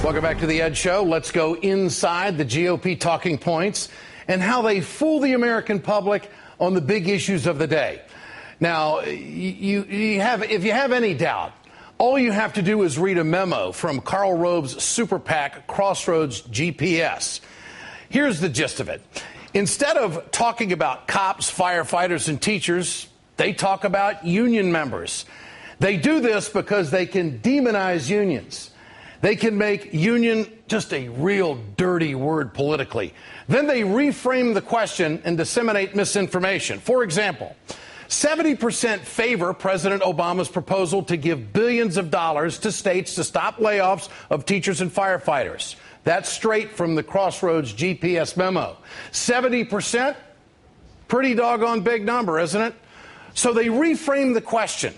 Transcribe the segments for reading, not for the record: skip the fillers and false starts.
Welcome back to the Ed Show. Let's go inside the GOP talking points and how they fool the American public on the big issues of the day. Now, if you have any doubt, all you have to do is read a memo from Karl Rove's super PAC, Crossroads GPS. Here's the gist of it. Instead of talking about cops, firefighters, and teachers, they talk about union members. They do this because they can demonize unions. They can make union just a real dirty word politically. Then they reframe the question and disseminate misinformation. For example, 70% favor President Obama's proposal to give billions of dollars to states to stop layoffs of teachers and firefighters. That's straight from the Crossroads GPS memo. 70%? Pretty doggone big number, isn't it? So they reframe the question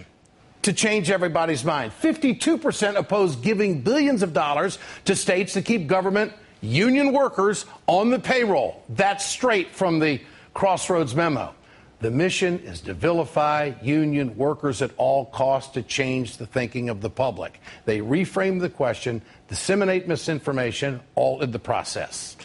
to change everybody's mind. 52% oppose giving billions of dollars to states to keep government union workers on the payroll. That's straight from the Crossroads memo. The mission is to vilify union workers at all costs to change the thinking of the public. They reframe the question, disseminate misinformation, all in the process.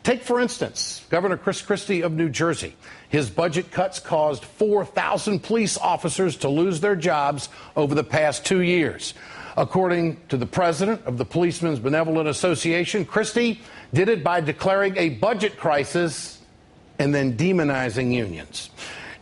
Take, for instance, Governor Chris Christie of New Jersey. His budget cuts caused 4,000 police officers to lose their jobs over the past 2 years. According to the president of the Policemen's Benevolent Association, Christie did it by declaring a budget crisis and then demonizing unions.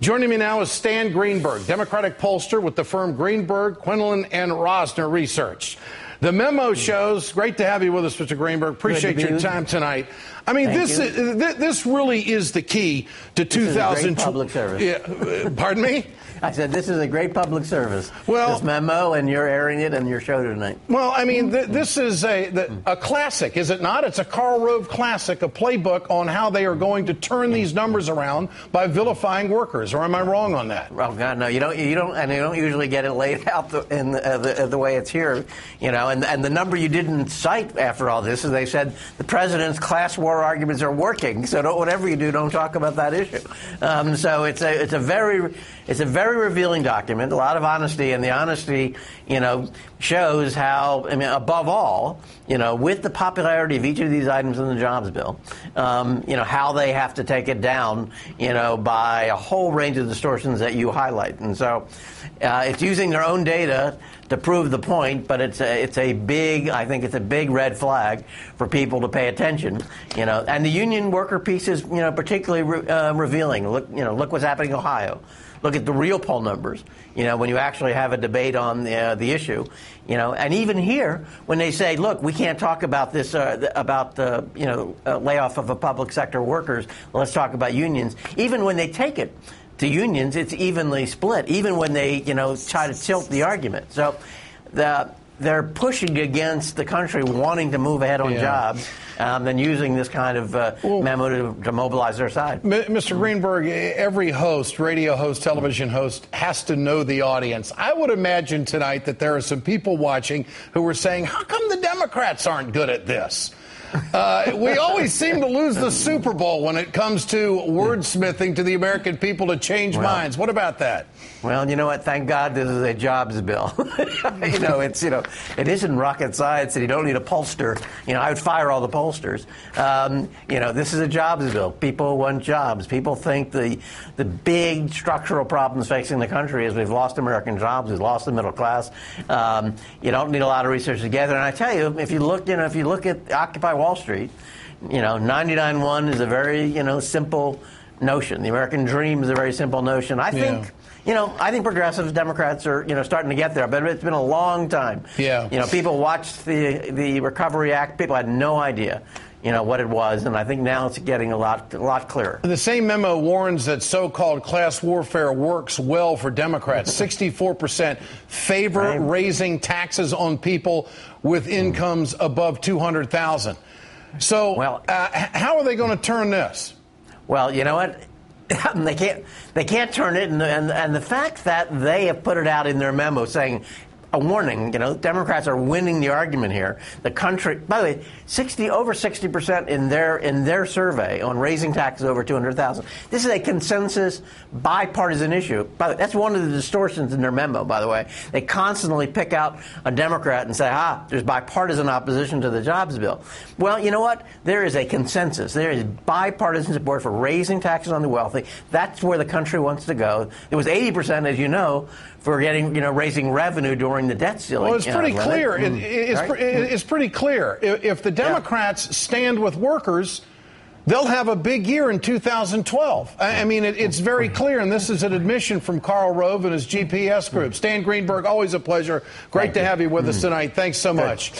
Joining me now is Stan Greenberg, Democratic pollster with the firm Greenberg, Quinlan, and Rosner Research. The memo shows, great to have you with us, Mr. Greenberg. Appreciate your time tonight. I mean, this really is the key to 2000. Public service. Yeah, pardon me? I said this is a great public service. Well, this memo, and you're airing it in your show tonight. Well, I mean, this is a classic, is it not? It's a Karl Rove classic, a playbook on how they are going to turn these numbers around by vilifying workers. Or am I wrong on that? Oh God, no, you don't, and you don't usually get it laid out in the way it's here, you know. And the number you didn't cite after all this is they said the president's class war arguments are working. So whatever you do, don't talk about that issue. So it's a very revealing document, a lot of honesty, and the honesty, you know, shows how, I mean, above all, you know, with the popularity of each of these items in the jobs bill, you know, how they have to take it down, you know, by a whole range of distortions that you highlight. And so it's using their own data to prove the point, but it's a big, I think it's a big red flag for people to pay attention, you know. And the union worker piece is, you know, particularly revealing. Look what's happening in Ohio. Look at the real poll numbers, you know, when you actually have a debate on the issue, you know. And even here, when they say, look, we can't talk about this, about the, you know, layoff of a public sector workers, let's talk about unions. Even when they take it to unions, it's evenly split, even when they, you know, try to tilt the argument. So they're pushing against the country wanting to move ahead on jobs and using this kind of memo to mobilize their side. Mr. Greenberg, every host, radio host, television host, has to know the audience. I would imagine tonight that there are some people watching who are saying, how come the Democrats aren't good at this? We always seem to lose the Super Bowl when it comes to wordsmithing to the American people to change minds. What about that? Well, you know what? Thank God this is a jobs bill. You know, it's, you know, it isn't rocket science, and you don't need a pollster. You know, I would fire all the pollsters. You know, this is a jobs bill. People want jobs. People think the big structural problems facing the country is we've lost American jobs, we've lost the middle class. You don't need a lot of research together. And I tell you, if you look at Occupy Wall Street, you know, 99-1 is a very, you know, simple notion. The American dream is a very simple notion. I think, you know, I think progressive Democrats are, you know, starting to get there, but it's been a long time. Yeah. You know, people watched the Recovery Act. People had no idea, you know, what it was, and I think now it's getting a lot clearer. The same memo warns that so-called class warfare works well for Democrats. 64% favor raising taxes on people with incomes above $200,000. So, how are they going to turn this? Well, you know what? They can't turn it, and the fact that they have put it out in their memo saying a warning. You know, Democrats are winning the argument here. The country, by the way, over 60% in their survey on raising taxes over $200,000. This is a consensus bipartisan issue. By the way, that's one of the distortions in their memo. By the way, they constantly pick out a Democrat and say, there's bipartisan opposition to the jobs bill. Well, you know what? There is a consensus. There is bipartisan support for raising taxes on the wealthy. That's where the country wants to go. It was 80%, as you know, for raising revenue during the debt ceiling. Well, it's pretty clear. It's pretty clear. If the Democrats stand with workers, they'll have a big year in 2012. I mean, it's very clear, and this is an admission from Karl Rove and his GPS group. Stan Greenberg, always a pleasure. Great to have you with us tonight. Thanks so much.